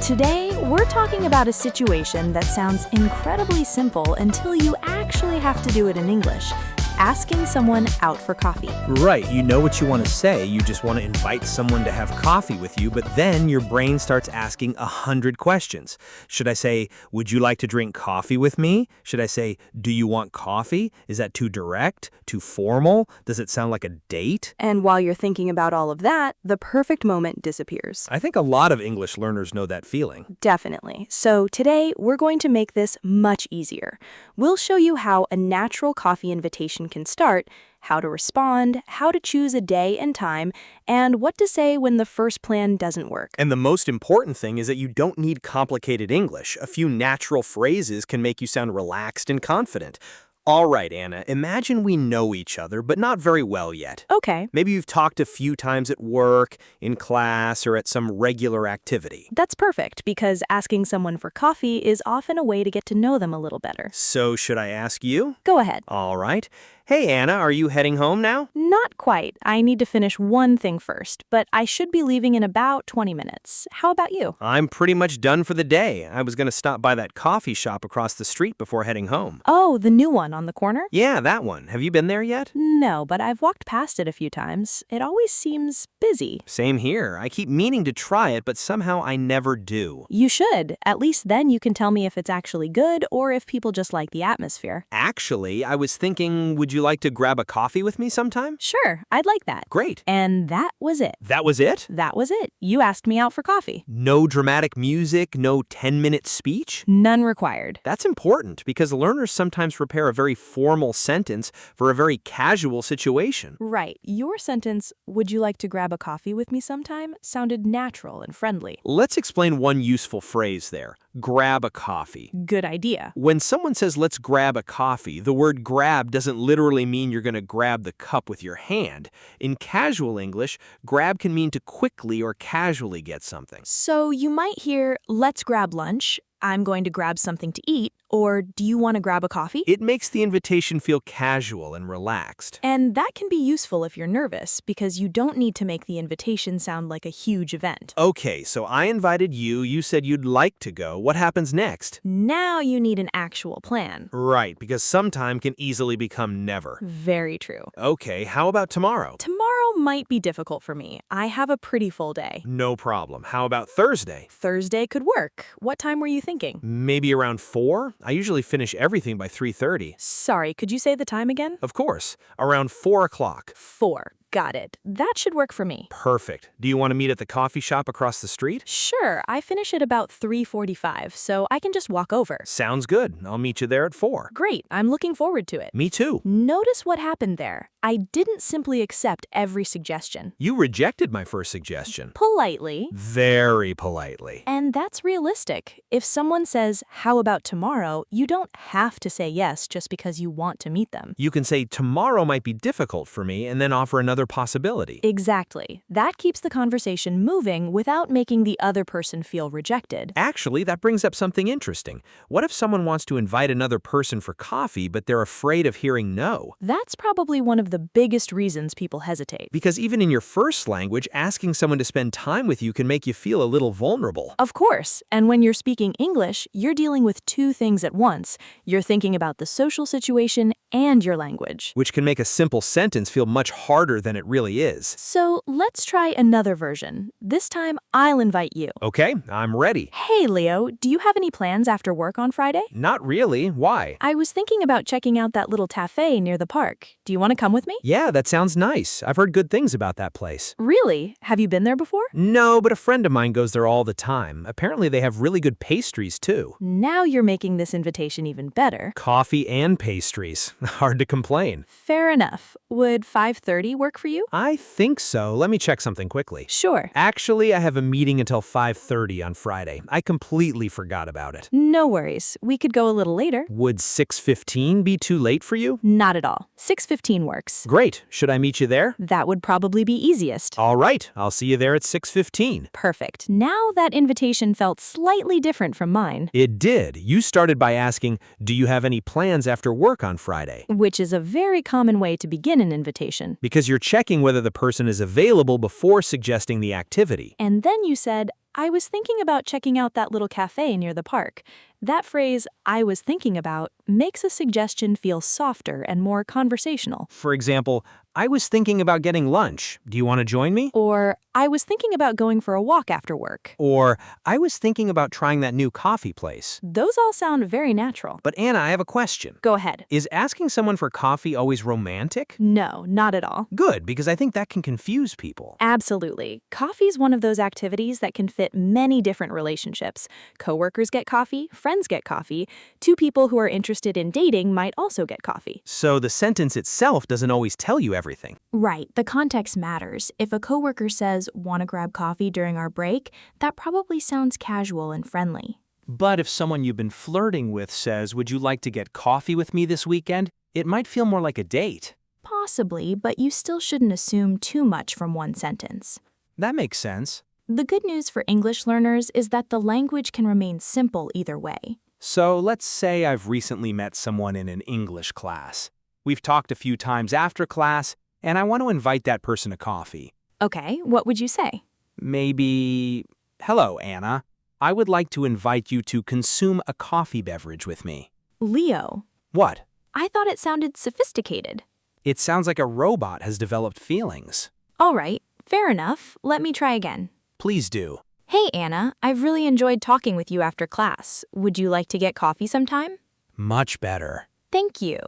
Today, we're talking about a situation that sounds incredibly simple until you actually have to do it in English. Asking someone out for coffee. Right, you know what you want to say. You just want to invite someone to have coffee with you, but then your brain starts asking 100 questions. Should I say, would you like to drink coffee with me? Should I say, do you want coffee? Is that too direct? Too formal? Does it sound like a date? And while you're thinking about all of that, the perfect moment disappears. I think a lot of English learners know that feeling. Definitely. So today, we're going to make this much easier. We'll show you how a natural coffee invitation can start, how to respond, how to choose a day and time, and what to say when the first plan doesn't work. And the most important thing is that you don't need complicated English. A few natural phrases can make you sound relaxed and confident. All right, Anna, imagine we know each other, but not very well yet. Okay. Maybe you've talked a few times at work, in class, or at some regular activity. That's perfect, because asking someone for coffee is often a way to get to know them a little better. So should I ask you? Go ahead. All right. Hey, Anna, are you heading home now? Not quite. I need to finish one thing first, but I should be leaving in about 20 minutes. How about you? I'm pretty much done for the day. I was going to stop by that coffee shop across the street before heading home. Oh, the new one on the corner? Yeah, that one. Have you been there yet? No, but I've walked past it a few times. It always seems busy. Same here. I keep meaning to try it, but somehow I never do. You should. At least then you can tell me if it's actually good or if people just like the atmosphere. Actually, I was thinking, would you like to grab a coffee with me sometime? Sure, I'd like that. Great. And that was it. That was it? That was it. You asked me out for coffee. No dramatic music, no 10-minute speech? None required. That's important because learners sometimes prepare a very formal sentence for a very casual situation. Right. Your sentence, would you like to grab a coffee with me sometime, sounded natural and friendly. Let's explain one useful phrase there. Grab a coffee. Good idea. When someone says, let's grab a coffee, the word grab doesn't literally mean you're going to grab the cup with your hand. In casual English, grab can mean to quickly or casually get something. So you might hear, let's grab lunch, I'm going to grab something to eat, or do you want to grab a coffee? It makes the invitation feel casual and relaxed. And that can be useful if you're nervous, because you don't need to make the invitation sound like a huge event. Okay, so I invited you, you said you'd like to go. What happens next? Now you need an actual plan. Right, because sometime can easily become never. Very true. Okay, how about tomorrow? Tomorrow might be difficult for me. I have a pretty full day. No problem. How about Thursday? Thursday could work. What time were you thinking? Maybe around 4? I usually finish everything by 3:30. Sorry, could you say the time again? Of course, around 4 o'clock. 4. Got it. That should work for me. Perfect. Do you want to meet at the coffee shop across the street? Sure, I finish at about 3:45, so I can just walk over. Sounds good. I'll meet you there at 4. Great, I'm looking forward to it. Me too. Notice what happened there. I didn't simply accept every suggestion. You rejected my first suggestion. Politely. Very politely. And that's realistic. If someone says, how about tomorrow, you don't have to say yes just because you want to meet them. You can say, tomorrow might be difficult for me, and then offer another possibility. Exactly. That keeps the conversation moving without making the other person feel rejected. Actually, that brings up something interesting. What if someone wants to invite another person for coffee, but they're afraid of hearing no? That's probably one of the biggest reasons people hesitate. Because even in your first language, asking someone to spend time with you can make you feel a little vulnerable. Of course. And when you're speaking English, you're dealing with two things at once. You're thinking about the social situation and your language. Which can make a simple sentence feel much harder than it really is. So let's try another version. This time, I'll invite you. Okay, I'm ready. Hey, Leo, do you have any plans after work on Friday? Not really. Why? I was thinking about checking out that little cafe near the park. Do you want to come with me? Yeah, that sounds nice. I've heard good things about that place. Really? Have you been there before? No, but a friend of mine goes there all the time. Apparently they have really good pastries too. Now you're making this invitation even better. Coffee and pastries. Hard to complain. Fair enough. Would 5:30 work for you? I think so. Let me check something quickly. Sure. Actually, I have a meeting until 5:30 on Friday. I completely forgot about it. No worries. We could go a little later. Would 6:15 be too late for you? Not at all. 6:15 works. Great. Should I meet you there? That would probably be easiest. All right. I'll see you there at 6:15. Perfect. Now that invitation felt slightly different from mine. It did. You started by asking, do you have any plans after work on Friday? Which is a very common way to begin an invitation. Because you're checking whether the person is available before suggesting the activity. And then you said, I was thinking about checking out that little cafe near the park. That phrase, I was thinking about, makes a suggestion feel softer and more conversational. For example, I was thinking about getting lunch. Do you want to join me? Or, I was thinking about going for a walk after work. Or, I was thinking about trying that new coffee place. Those all sound very natural. But Anna, I have a question. Go ahead. Is asking someone for coffee always romantic? No, not at all. Good, because I think that can confuse people. Absolutely. Coffee's one of those activities that can fit many different relationships. Coworkers get coffee, friends get coffee. Two people who are interested in dating might also get coffee. So the sentence itself doesn't always tell you everything. Right, the context matters. If a coworker says, "Want to grab coffee during our break?" that probably sounds casual and friendly. But if someone you've been flirting with says, would you like to get coffee with me this weekend? It might feel more like a date. Possibly, but you still shouldn't assume too much from one sentence. That makes sense. The good news for English learners is that the language can remain simple either way. So let's say I've recently met someone in an English class. We've talked a few times after class, and I want to invite that person to coffee. Okay, what would you say? Maybe, hello, Anna. I would like to invite you to consume a coffee beverage with me. Leo, What? I thought it sounded sophisticated. It sounds like a robot has developed feelings. All right, fair enough. Let me try again. Please do. Hey, Anna, I've really enjoyed talking with you after class. Would you like to get coffee sometime? Much better. Thank you.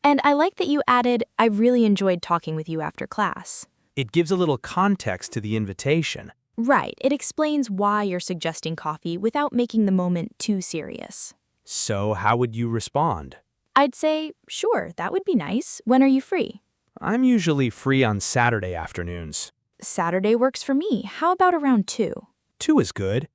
And I like that you added, I really enjoyed talking with you after class. It gives a little context to the invitation. Right, it explains why you're suggesting coffee without making the moment too serious. So how would you respond? I'd say, sure, that would be nice. When are you free? I'm usually free on Saturday afternoons. Saturday works for me. How about around 2? 2 is good.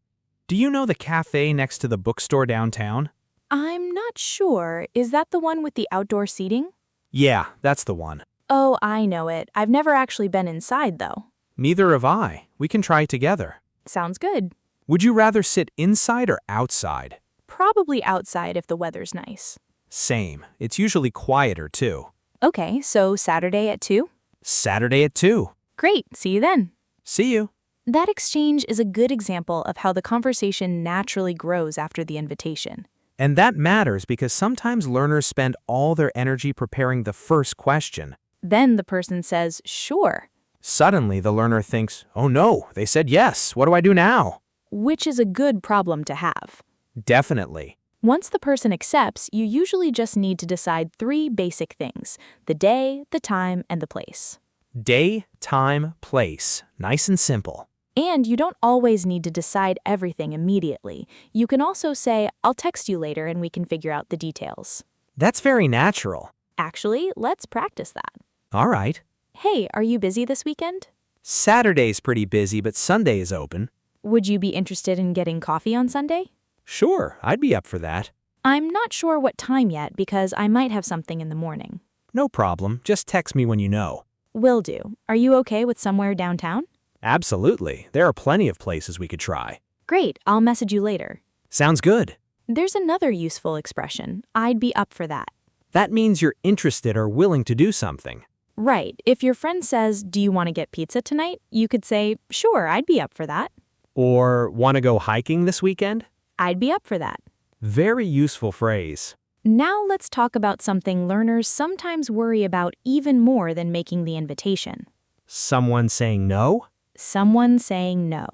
Do you know the cafe next to the bookstore downtown? I'm not sure. Is that the one with the outdoor seating? Yeah, that's the one. Oh, I know it. I've never actually been inside, though. Neither have I. We can try together. Sounds good. Would you rather sit inside or outside? Probably outside if the weather's nice. Same. It's usually quieter, too. Okay, so Saturday at 2? Saturday at 2. Great, see you then. See you. That exchange is a good example of how the conversation naturally grows after the invitation. And that matters because sometimes learners spend all their energy preparing the first question. Then the person says, sure, Suddenly, the learner thinks, oh no, they said yes, what do I do now? which is a good problem to have. Definitely. Once the person accepts, you usually just need to decide 3 basic things: the day, the time, and the place. Day, time, place. Nice and simple. And you don't always need to decide everything immediately. You can also say, I'll text you later and we can figure out the details. That's very natural. Actually, let's practice that. All right. Hey, are you busy this weekend? Saturday's pretty busy, but Sunday is open. Would you be interested in getting coffee on Sunday? Sure, I'd be up for that. I'm not sure what time yet because I might have something in the morning. No problem, just text me when you know. Will do. Are you okay with somewhere downtown? Absolutely, there are plenty of places we could try. Great, I'll message you later. Sounds good. There's another useful expression. I'd be up for that. That means you're interested or willing to do something. Right. If your friend says, do you want to get pizza tonight? You could say, sure, I'd be up for that. Or want to go hiking this weekend? I'd be up for that. Very useful phrase. Now let's talk about something learners sometimes worry about even more than making the invitation. Someone saying no? Someone saying no.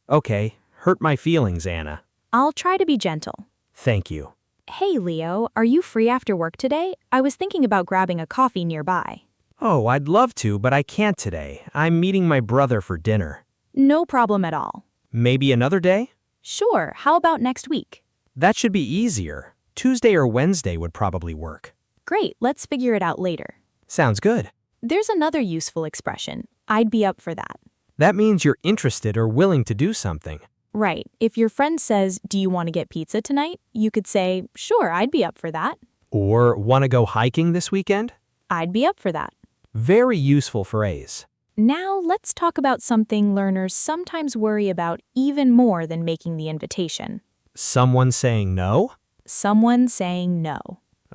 Okay, hurt my feelings, Anna. I'll try to be gentle. Thank you. Hey, Leo, are you free after work today? I was thinking about grabbing a coffee nearby. Oh, I'd love to, but I can't today. I'm meeting my brother for dinner. No problem at all. Maybe another day? Sure, how about next week? That should be easier. Tuesday or Wednesday would probably work. Great, let's figure it out later. Sounds good. There's another useful expression. I'd be up for that. That means you're interested or willing to do something. Right. If your friend says, do you want to get pizza tonight? You could say, sure, I'd be up for that. Or want to go hiking this weekend? I'd be up for that. Very useful phrase. Now let's talk about something learners sometimes worry about even more than making the invitation. Someone saying no? Someone saying no.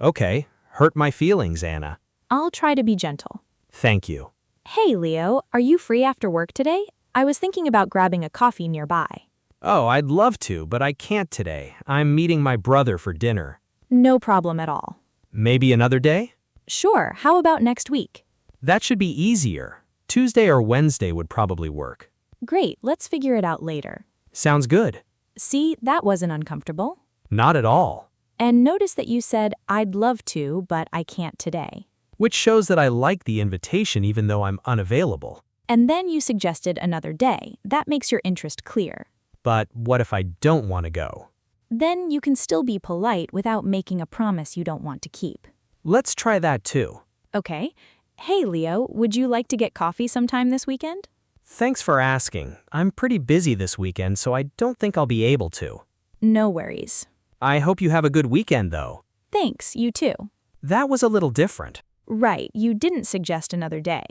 Okay, hurt my feelings, Anna. I'll try to be gentle. Thank you. Hey, Leo, are you free after work today? I was thinking about grabbing a coffee nearby. Oh, I'd love to, but I can't today. I'm meeting my brother for dinner. No problem at all. Maybe another day? Sure, how about next week? That should be easier. Tuesday or Wednesday would probably work. Great, let's figure it out later. Sounds good. See, that wasn't uncomfortable. Not at all. And notice that you said, I'd love to, but I can't today. Which shows that I like the invitation even though I'm unavailable. And then you suggested another day. That makes your interest clear. But what if I don't want to go? Then you can still be polite without making a promise you don't want to keep. Let's try that too. Okay. Hey, Leo, would you like to get coffee sometime this weekend? Thanks for asking. I'm pretty busy this weekend, so I don't think I'll be able to. No worries. I hope you have a good weekend, though. Thanks, you too. That was a little different. Right, you didn't suggest another day.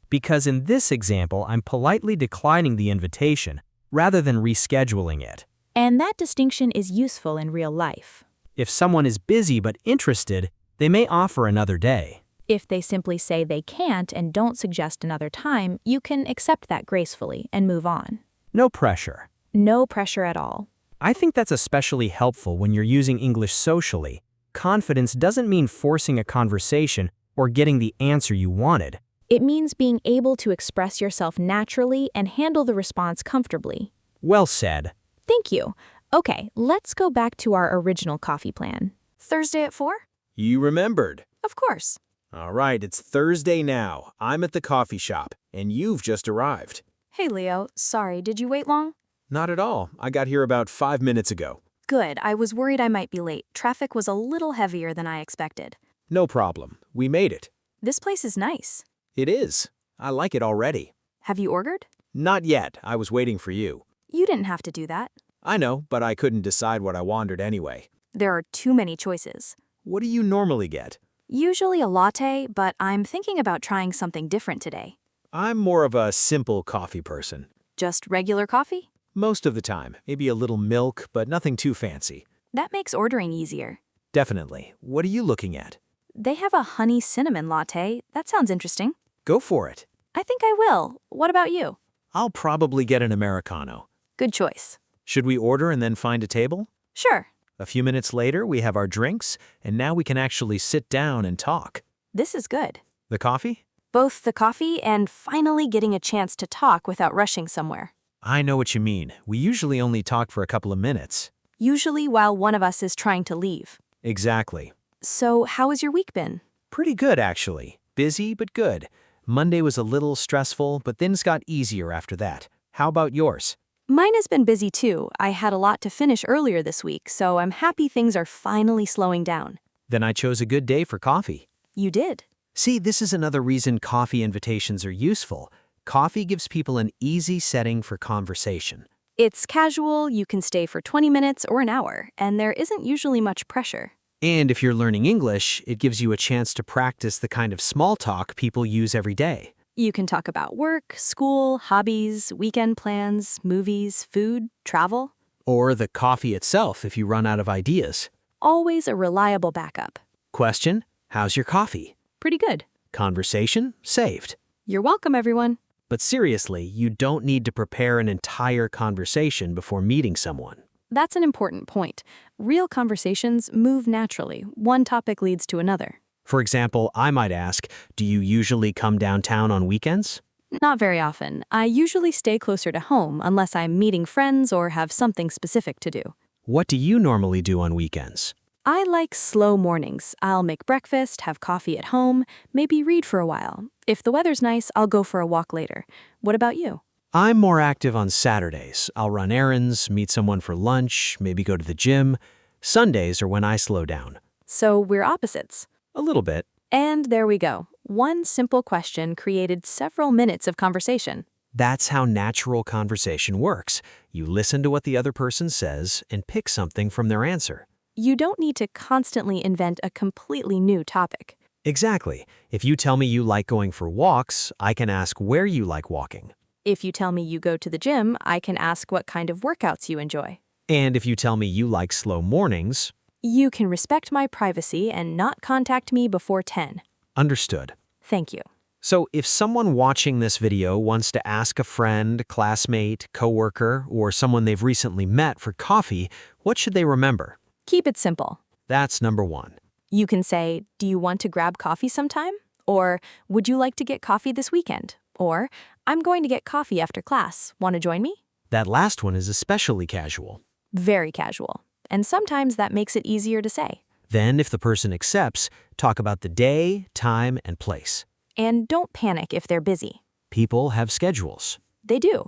Because in this example, I'm politely declining the invitation rather than rescheduling it. And that distinction is useful in real life. If someone is busy but interested, they may offer another day. If they simply say they can't and don't suggest another time, you can accept that gracefully and move on. No pressure. No pressure at all. I think that's especially helpful when you're using English socially. Confidence doesn't mean forcing a conversation or getting the answer you wanted. It means being able to express yourself naturally and handle the response comfortably. Well said. Thank you. Okay, let's go back to our original coffee plan. Thursday at 4? You remembered. Of course. All right, it's Thursday now. I'm at the coffee shop, and you've just arrived. Hey, Leo. Sorry, did you wait long? Not at all. I got here about 5 minutes ago. Good. I was worried I might be late. Traffic was a little heavier than I expected. No problem. We made it. This place is nice. It is. I like it already. Have you ordered? Not yet. I was waiting for you. You didn't have to do that. I know, but I couldn't decide what I wanted anyway. There are too many choices. What do you normally get? Usually a latte, but I'm thinking about trying something different today. I'm more of a simple coffee person. Just regular coffee? Most of the time. Maybe a little milk, but nothing too fancy. That makes ordering easier. Definitely. What are you looking at? They have a honey cinnamon latte. That sounds interesting. Go for it. I think I will. What about you? I'll probably get an Americano. Good choice. Should we order and then find a table? Sure. A few minutes later, we have our drinks, and now we can actually sit down and talk. This is good. The coffee? Both the coffee and finally getting a chance to talk without rushing somewhere. I know what you mean. We usually only talk for a couple of minutes. Usually while one of us is trying to leave. Exactly. So, how has your week been? Pretty good, actually. Busy, but good. Monday was a little stressful, but things got easier after that. How about yours? Mine has been busy too. I had a lot to finish earlier this week, so I'm happy things are finally slowing down. Then I chose a good day for coffee. You did. See, this is another reason coffee invitations are useful. Coffee gives people an easy setting for conversation. It's casual, you can stay for 20 minutes or an hour, and there isn't usually much pressure. And if you're learning English, it gives you a chance to practice the kind of small talk people use every day. You can talk about work, school, hobbies, weekend plans, movies, food, travel. Or the coffee itself if you run out of ideas. Always a reliable backup. Question: how's your coffee? Pretty good. Conversation saved. You're welcome, everyone. But seriously, you don't need to prepare an entire conversation before meeting someone. That's an important point. Real conversations move naturally. One topic leads to another. For example, I might ask, do you usually come downtown on weekends? Not very often. I usually stay closer to home unless I'm meeting friends or have something specific to do. What do you normally do on weekends? I like slow mornings. I'll make breakfast, have coffee at home, maybe read for a while. If the weather's nice, I'll go for a walk later. What about you? I'm more active on Saturdays. I'll run errands, meet someone for lunch, maybe go to the gym. Sundays are when I slow down. So we're opposites. A little bit. And there we go. One simple question created several minutes of conversation. That's how natural conversation works. You listen to what the other person says and pick something from their answer. You don't need to constantly invent a completely new topic. Exactly. If you tell me you like going for walks, I can ask where you like walking. If you tell me you go to the gym, I can ask what kind of workouts you enjoy. And if you tell me you like slow mornings, You can respect my privacy and not contact me before 10. understood. Thank you. So if someone watching this video wants to ask a friend, classmate, coworker, or someone they've recently met for coffee, what should they remember? Keep it simple. That's number one. You can say, "Do you want to grab coffee sometime?" Or, "Would you like to get coffee this weekend?" Or, "I'm going to get coffee after class. Want to join me?" That last one is especially casual. Very casual. And sometimes that makes it easier to say. Then, if the person accepts, talk about the day, time, and place. And don't panic if they're busy. People have schedules. They do.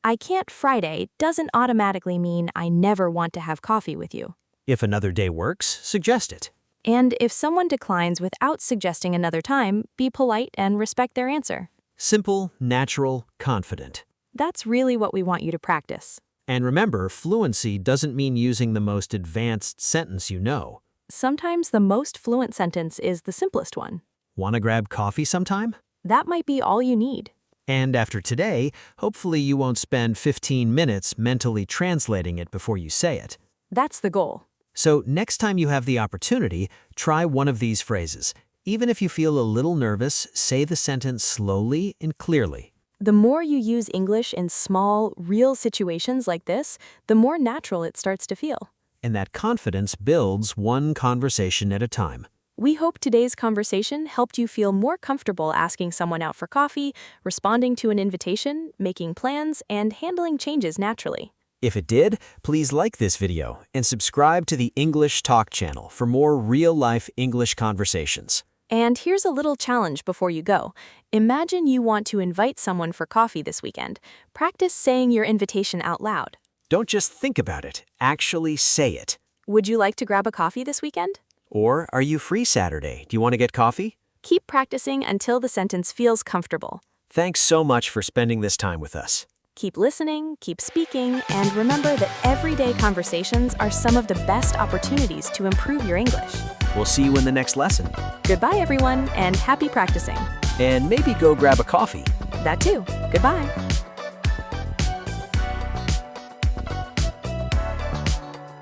"I can't Friday" doesn't automatically mean I never want to have coffee with you. If another day works, suggest it. And if someone declines without suggesting another time, be polite and respect their answer. Simple, natural, confident. That's really what we want you to practice. And remember, fluency doesn't mean using the most advanced sentence you know. Sometimes the most fluent sentence is the simplest one. Want to grab coffee sometime? That might be all you need. And after today, hopefully you won't spend 15 minutes mentally translating it before you say it. That's the goal. So next time you have the opportunity, try one of these phrases. Even if you feel a little nervous, say the sentence slowly and clearly. The more you use English in small, real situations like this, the more natural it starts to feel. And that confidence builds one conversation at a time. We hope today's conversation helped you feel more comfortable asking someone out for coffee, responding to an invitation, making plans, and handling changes naturally. If it did, please like this video and subscribe to the English Talk channel for more real-life English conversations. And here's a little challenge before you go. Imagine you want to invite someone for coffee this weekend. Practice saying your invitation out loud. Don't just think about it, actually say it. "Would you like to grab a coffee this weekend?" Or, are you free Saturday? Do you want to get coffee? Keep practicing until the sentence feels comfortable. Thanks so much for spending this time with us. Keep listening, keep speaking, and remember that everyday conversations are some of the best opportunities to improve your English. We'll see you in the next lesson. Goodbye, everyone, and happy practicing. And maybe go grab a coffee. That too. Goodbye.